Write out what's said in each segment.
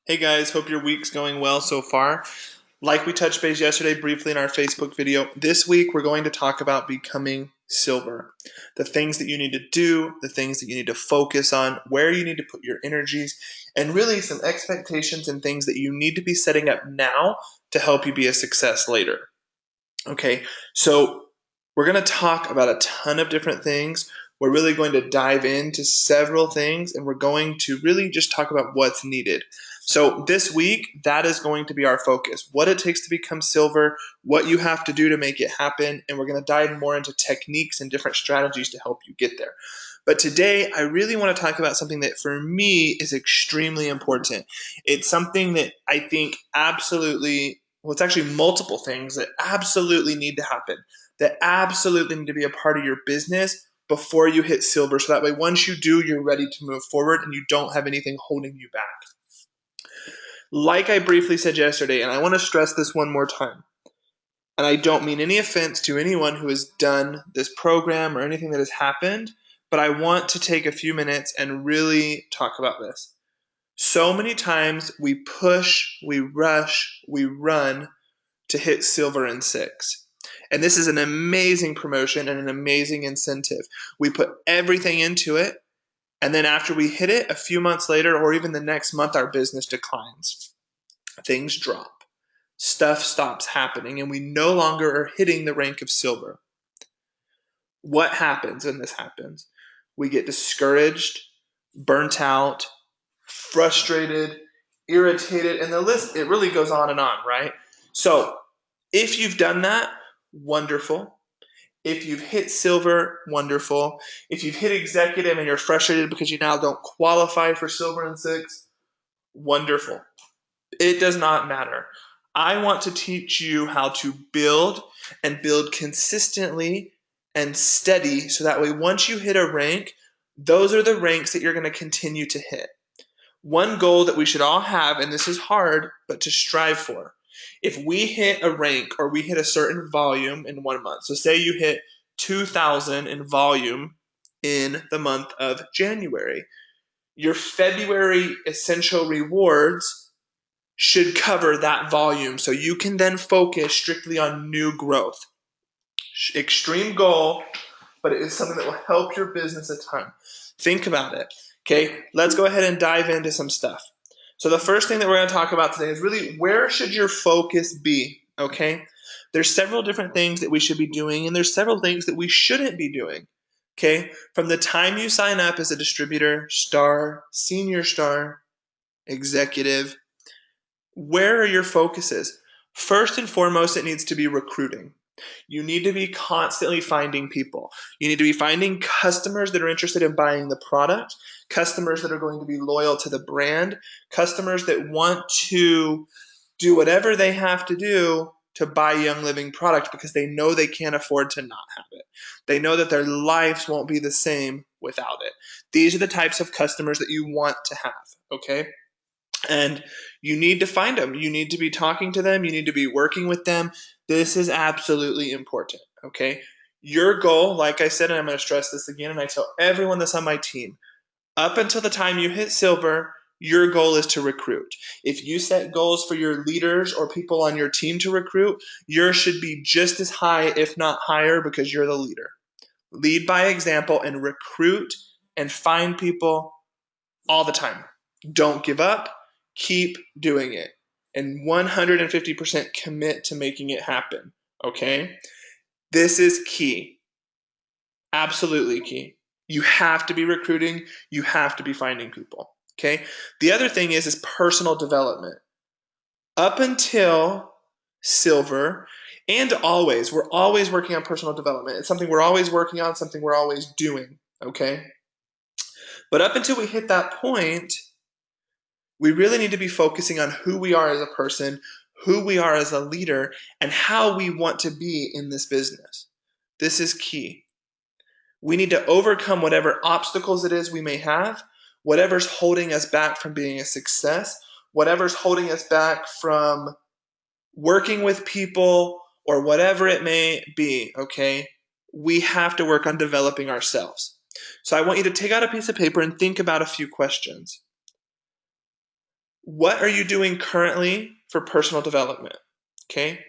Hey guys, hope your week's going well so far. Like we touched base yesterday briefly in our Facebook video, this week we're going to talk about becoming silver. The things that you need to do, the things that you need to focus on, where you need to put your energies, and really some expectations and things that you need to be setting up now to help you be a success later. Okay, so we're going to talk about a ton of different things. We're really going to dive into several things and we're going to really just talk about what's needed. So, this week, that is going to be our focus what it takes to become silver, what you have to do to make it happen, and we're going to dive more into techniques and different strategies to help you get there. But today, I really want to talk about something that for me is extremely important. It's something that I think absolutely well, it's actually multiple things that absolutely need to happen, that absolutely need to be a part of your business before you hit silver. So that way, once you do, you're ready to move forward and you don't have anything holding you back. Like I briefly said yesterday, and I want to stress this one more time, and I don't mean any offense to anyone who has done this program or anything that has happened, but I want to take a few minutes and really talk about this. So many times we push, we rush, we run to hit silver in 6. And this is an amazing promotion and an amazing incentive. We put everything into it, and then after we hit it, a few months later, or even the next month, our business declines. Things drop. Stuff stops happening, and we no longer are hitting the rank of silver. What happens when this happens? We get discouraged, burnt out, frustrated, irritated, and the list, it really goes on, right? So, if you've done that, wonderful. If you've hit silver, wonderful. If you've hit executive and you're frustrated because you now don't qualify for silver in 6, wonderful. It does not matter. I want to teach you how to build and build consistently and steady so that way once you hit a rank, those are the ranks that you're going to continue to hit. One goal that we should all have, and this is hard, but to strive for. If we hit a rank or we hit a certain volume in 1 month, so say you hit 2,000 in volume in the month of January, your February essential rewards should cover that volume so you can then focus strictly on new growth. Extreme goal, but it is something that will help your business a ton. Think about it. Okay, let's go ahead and dive into some stuff. So the first thing that we're going to talk about today is really where should your focus be? Okay, there's several different things that we should be doing, and there's several things that we shouldn't be doing. Okay, from the time you sign up as a distributor, star, senior star, executive, where are your focuses? First and foremost, it needs to be recruiting. You need to be constantly finding people. You need to be finding customers that are interested in buying the product, customers that are going to be loyal to the brand, customers that want to do whatever they have to do to buy Young Living product because they know they can't afford to not have it. They know that their lives won't be the same without it. These are the types of customers that you want to have, okay? And you need to find them. You need to be talking to them. You need to be working with them. This is absolutely important. Okay. Your goal, like I said, and I'm going to stress this again, and I tell everyone this on my team up until the time you hit silver, your goal is to recruit. If you set goals for your leaders or people on your team to recruit, yours should be just as high, if not higher, because you're the leader. Lead by example and recruit and find people all the time. Don't give up. Keep doing it. And 150% commit to making it happen. Okay? This is key. Absolutely key. You have to be recruiting. You have to be finding people. Okay? The other thing is personal development. Up until silver, and always, we're always working on personal development. It's something we're always working on, something we're always doing. Okay? But up until we hit that point, we really need to be focusing on who we are as a person, who we are as a leader, and how we want to be in this business. This is key. We need to overcome whatever obstacles it is we may have, whatever's holding us back from being a success, whatever's holding us back from working with people or whatever it may be, okay? We have to work on developing ourselves. So I want you to take out a piece of paper and think about a few questions. What are you doing currently for personal development? Okay.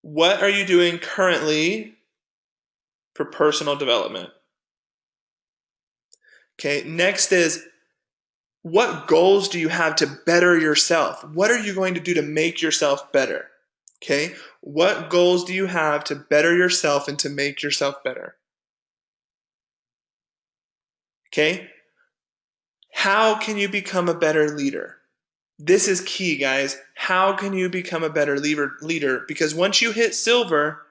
What are you doing currently for personal development? Okay. Next is, what goals do you have to better yourself? What are you going to do to make yourself better? Okay. What goals do you have to better yourself and to make yourself better? Okay. How can you become a better leader? This is key, guys. How can you become a better leader? Because once you hit silver,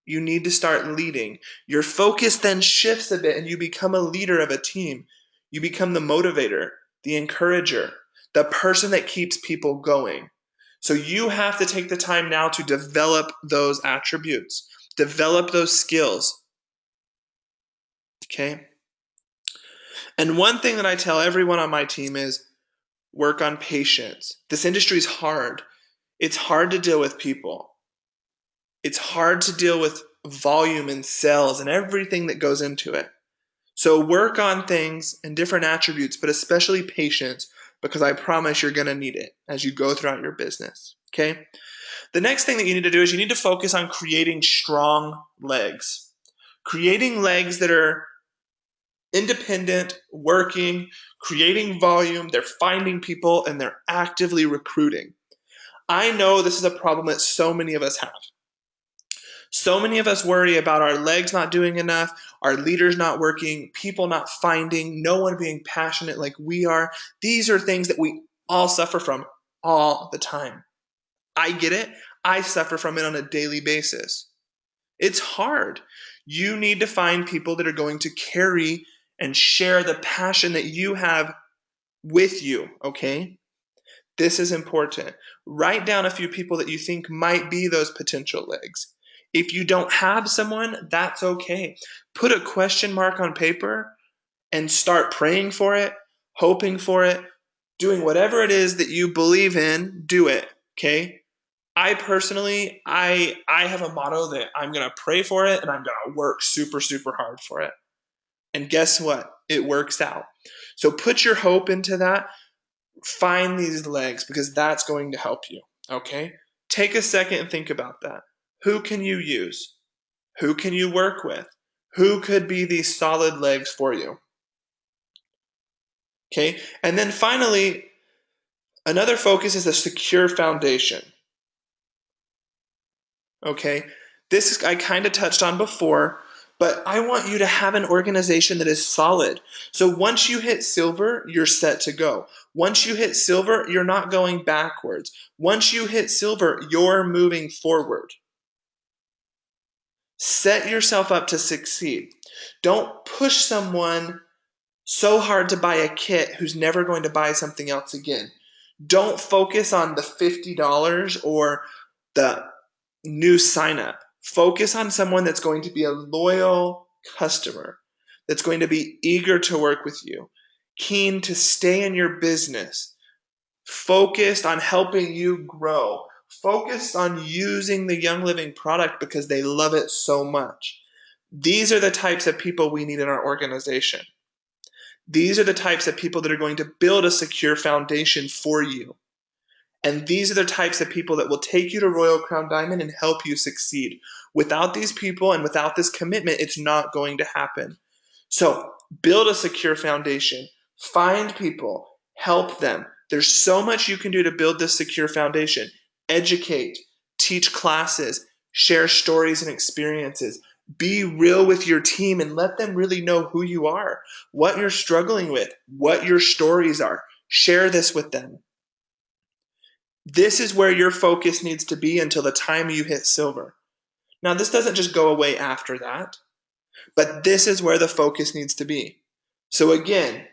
you need to start leading. Your focus then shifts a bit and you become a leader of a team. You become the motivator, the encourager, the person that keeps people going. So you have to take the time now to develop those attributes, develop those skills. Okay? And one thing that I tell everyone on my team is work on patience. This industry is hard. It's hard to deal with people. It's hard to deal with volume and sales and everything that goes into it. So work on things and different attributes, but especially patience, because I promise you're going to need it as you go throughout your business. Okay? The next thing that you need to do is you need to focus on creating strong legs. Creating legs that are independent, working, creating volume, they're finding people, and they're actively recruiting. I know this is a problem that so many of us have. So many of us worry about our legs not doing enough, our leaders not working, people not finding, no one being passionate like we are. These are things that we all suffer from all the time. I get it. I suffer from it on a daily basis. It's hard. You need to find people that are going to carry and share the passion that you have with you, okay? This is important. Write down a few people that you think might be those potential legs. If you don't have someone, that's okay. Put a question mark on paper and start praying for it, hoping for it, doing whatever it is that you believe in, do it, okay? I personally, I have a motto that I'm going to pray for it and I'm going to work super, super hard for it. And guess what? It works out. So put your hope into that. Find these legs because that's going to help you, okay? Take a second and think about that. Who can you use? Who can you work with? Who could be these solid legs for you? Okay? And then finally, another focus is a secure foundation. Okay? This I kind of touched on before, but I want you to have an organization that is solid. So once you hit silver, you're set to go. Once you hit silver, you're not going backwards. Once you hit silver, you're moving forward. Set yourself up to succeed. Don't push someone so hard to buy a kit who's never going to buy something else again. Don't focus on the $50 or the new sign up. Focus on someone that's going to be a loyal customer, that's going to be eager to work with you, keen to stay in your business, focused on helping you grow, focused on using the Young Living product because they love it so much. These are the types of people we need in our organization. These are the types of people that are going to build a secure foundation for you. And these are the types of people that will take you to Royal Crown Diamond and help you succeed. Without these people and without this commitment, it's not going to happen. So build a secure foundation. Find people. Help them. There's so much you can do to build this secure foundation. Educate. Teach classes. Share stories and experiences. Be real with your team and let them really know who you are, what you're struggling with, what your stories are. Share this with them. This is where your focus needs to be until the time you hit silver. Now, this doesn't just go away after that, but this is where the focus needs to be. So again,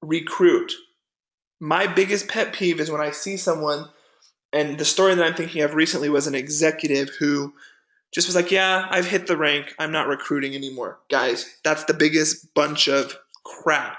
recruit. My biggest pet peeve is when I see someone, and the story that I'm thinking of recently was an executive who just was like, yeah, I've hit the rank. I'm not recruiting anymore. Guys, that's the biggest bunch of crap.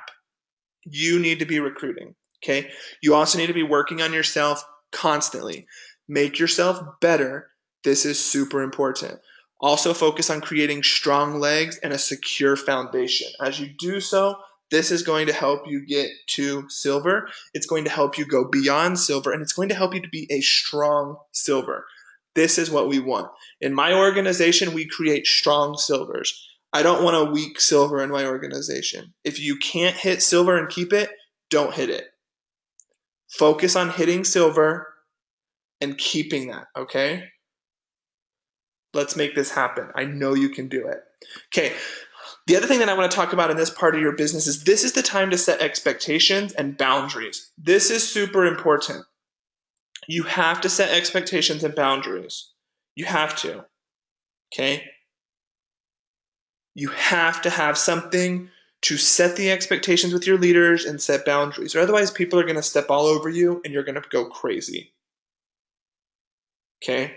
You need to be recruiting, okay? You also need to be working on yourself constantly. Make yourself better. This is super important. Also focus on creating strong legs and a secure foundation. As you do so, This is going to help you get to silver. It's going to help you go beyond silver, and it's going to help you to be a strong silver. This is what we want. In my organization, we create strong silvers. I don't want a weak silver in my organization. If you can't hit silver and keep it, don't hit it. Focus on hitting silver and keeping that, okay? Let's make this happen. I know you can do it. Okay, the other thing that I want to talk about in this part of your business is this is the time to set expectations and boundaries. This is super important. You have to set expectations and boundaries. You have to, okay? You have to have something to set the expectations with your leaders and set boundaries, or otherwise people are going to step all over you and you're going to go crazy. Okay?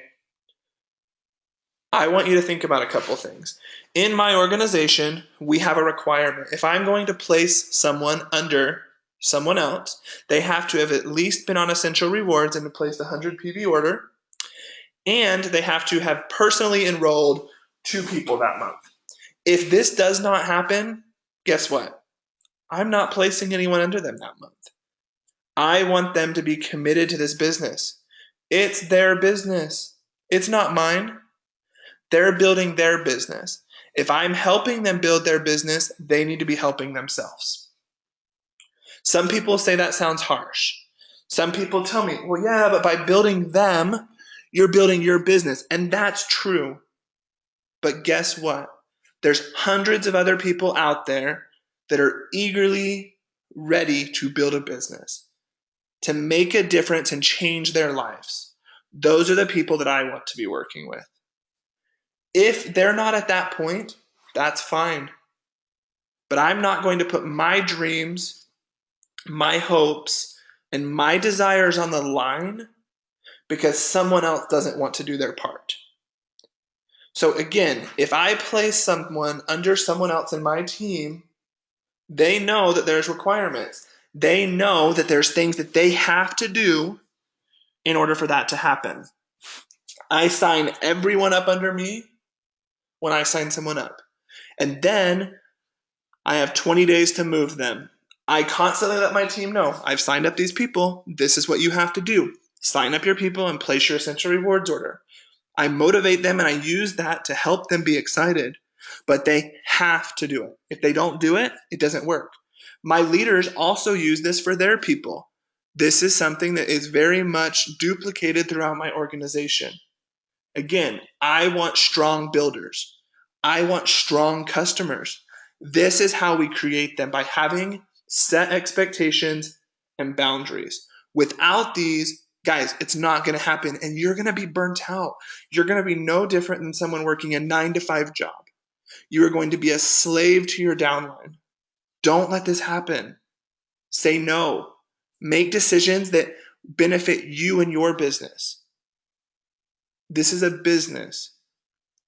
I want you to think about a couple things. In my organization, we have a requirement. If I'm going to place someone under someone else, they have to have at least been on Essential Rewards and placed a 100 PV order, and they have to have personally enrolled 2 people that month. If this does not happen, guess what? I'm not placing anyone under them that month. I want them to be committed to this business. It's their business. It's not mine. They're building their business. If I'm helping them build their business, they need to be helping themselves. Some people say that sounds harsh. Some people tell me, well, yeah, but by building them, you're building your business. And that's true. But guess what? There's hundreds of other people out there that are eagerly ready to build a business, to make a difference and change their lives. Those are the people that I want to be working with. If they're not at that point, that's fine. But I'm not going to put my dreams, my hopes, and my desires on the line because someone else doesn't want to do their part. So again, if I place someone under someone else in my team, they know that there's requirements. They know that there's things that they have to do in order for that to happen. I sign everyone up under me when I sign someone up. And then I have 20 days to move them. I constantly let my team know, I've signed up these people. This is what you have to do. Sign up your people and place your Essential Rewards order. I motivate them and I use that to help them be excited. But they have to do it. If they don't do it, it doesn't work. My leaders also use this for their people. This is something that is very much duplicated throughout my organization. Again, I want strong builders. I want strong customers. This is how we create them, by having set expectations and boundaries. Without these, guys, it's not going to happen, and you're going to be burnt out. You're going to be no different than someone working a 9-to-5 job. You are going to be a slave to your downline. Don't let this happen. Say no. Make decisions that benefit you and your business. This is a business.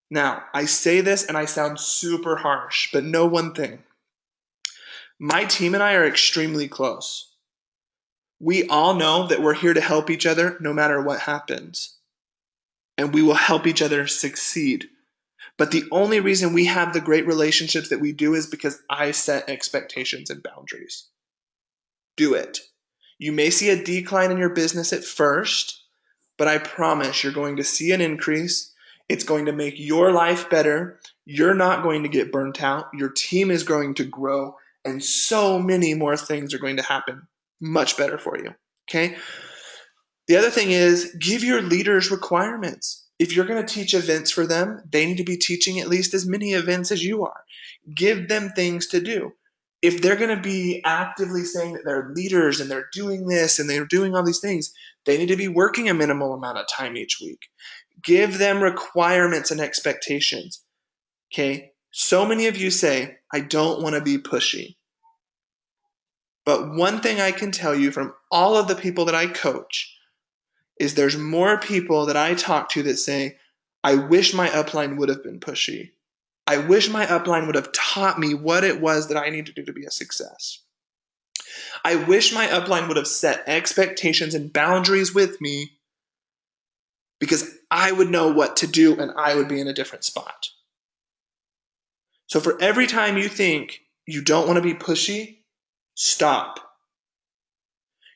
Now, I say this and I sound super harsh, but know one thing. My team and I are extremely close. We all know that we're here to help each other no matter what happens. And we will help each other succeed. But the only reason we have the great relationships that we do is because I set expectations and boundaries. Do it. You may see a decline in your business at first, but I promise you're going to see an increase. It's going to make your life better. You're not going to get burnt out. Your team is going to grow, and so many more things are going to happen much better for you. Okay? The other thing is, give your leaders requirements. If you're going to teach events for them, they need to be teaching at least as many events as you are. Give them things to do. If they're going to be actively saying that they're leaders and they're doing this and they're doing all these things, they need to be working a minimal amount of time each week. Give them requirements and expectations. Okay? So many of you say, I don't want to be pushy. But one thing I can tell you from all of the people that I coach is there's more people that I talk to that say, I wish my upline would have been pushy. I wish my upline would have taught me what it was that I need to do to be a success. I wish my upline would have set expectations and boundaries with me because I would know what to do and I would be in a different spot. So for every time you think You don't want to be pushy? Stop.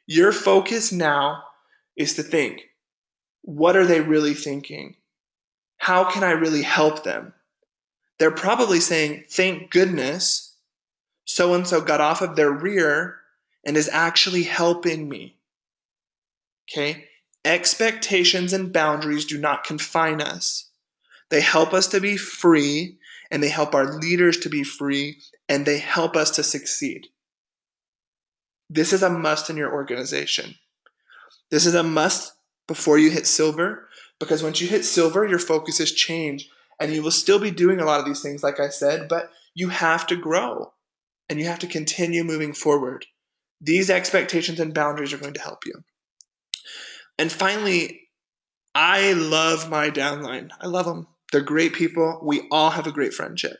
Your focus now is to think, what are they really thinking? How can I really help them? They're probably saying, thank goodness so-and-so got off of their rear and is actually helping me. Okay? Expectations and boundaries do not confine us. They help us to be free, and they help our leaders to be free, and they help us to succeed. This is a must in your organization. This is a must before you hit silver, because once you hit silver, your focus has changed, and you will still be doing a lot of these things, like I said, but you have to grow, and you have to continue moving forward. These expectations and boundaries are going to help you. And finally, I love my downline. I love them. They're great people. We all have a great friendship.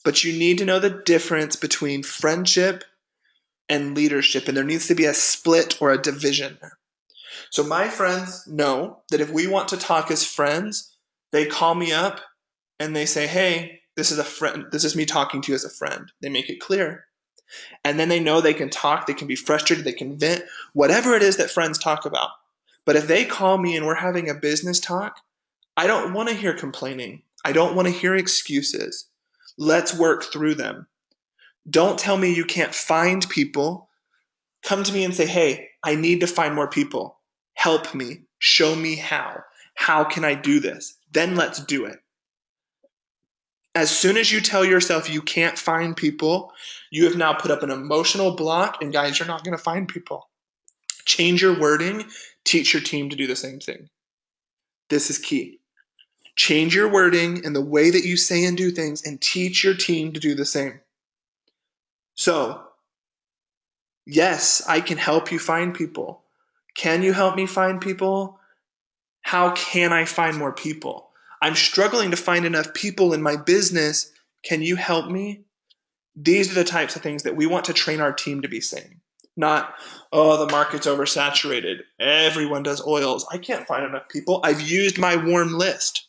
But you need to know the difference between friendship and leadership, and there needs to be a split or a division. So my friends know that if we want to talk as friends, they call me up and they say, hey, this is a friend. This is me talking to you as a friend. They make it clear. And then they know they can talk, they can be frustrated, they can vent, whatever it is that friends talk about. But if they call me and we're having a business talk, I don't want to hear complaining. I don't want to hear excuses. Let's work through them. Don't tell me you can't find people. Come to me and say, hey, I need to find more people. Help me. Show me how. How can I do this? Then let's do it. As soon as you tell yourself you can't find people, you have now put up an emotional block, and guys, you're not going to find people. Change your wording. Teach your team to do the same thing. This is key. Change your wording and the way that you say and do things, and teach your team to do the same. So, yes, I can help you find people. Can you help me find people? How can I find more people? I'm struggling to find enough people in my business. Can you help me? These are the types of things that we want to train our team to be saying. Not, oh, the market's oversaturated. Everyone does oils. I can't find enough people. I've used my warm list.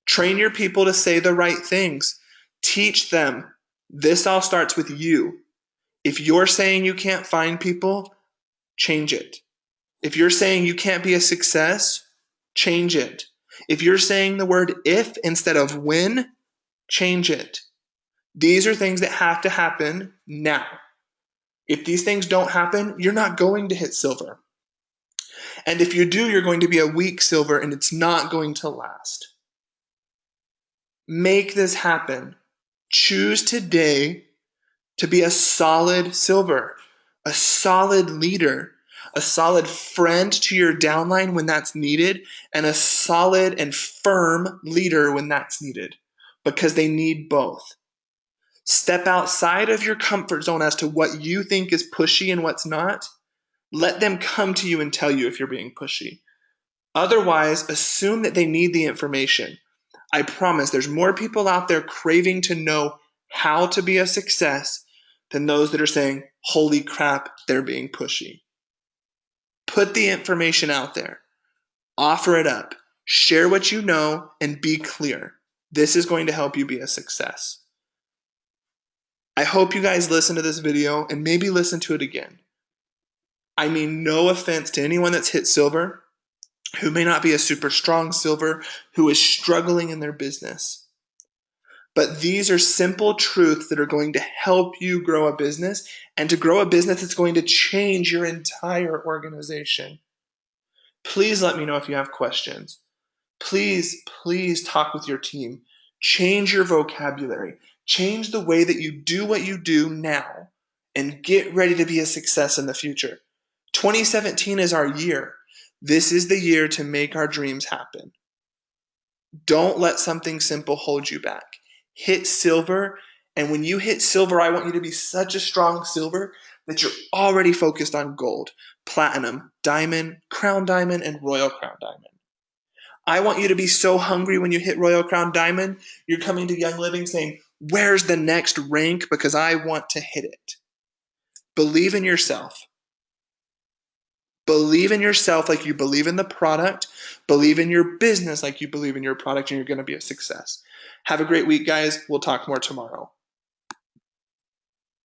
Train your people to say the right things. Teach them. This all starts with you. If you're saying you can't find people, change it. If you're saying you can't be a success, change it. If you're saying the word if instead of when, change it. These are things that have to happen now. If these things don't happen, you're not going to hit silver. And if you do, you're going to be a weak silver, and it's not going to last. Make this happen. Choose today to be a solid silver, a solid leader, a solid friend to your downline when that's needed, and a solid and firm leader when that's needed, because they need both. Step outside of your comfort zone as to what you think is pushy and what's not. Let them come to you and tell you if you're being pushy. Otherwise, assume that they need the information. I promise there's more people out there craving to know how to be a success than those that are saying, holy crap, they're being pushy. Put the information out there. Offer it up. Share what you know and be clear. This is going to help you be a success. I hope you guys listen to this video and maybe listen to it again. I mean no offense to anyone that's hit silver, who may not be a super strong silver, who is struggling in their business. But these are simple truths that are going to help you grow a business, and to grow a business that's going to change your entire organization. Please let me know if you have questions. Please talk with your team. Change your vocabulary. Change the way that you do what you do now, and get ready to be a success in the future. 2017 is our year. This is the year to make our dreams happen. Don't let something simple hold you back. Hit silver, and when you hit silver, I want you to be such a strong silver that you're already focused on gold, platinum, diamond, crown diamond, and royal crown diamond. I want you to be so hungry when you hit royal crown diamond, you're coming to Young Living saying, where's the next rank? Because I want to hit it. Believe in yourself. Believe in yourself like you believe in the product. Believe in your business like you believe in your product, and you're going to be a success. Have a great week, guys. We'll talk more tomorrow.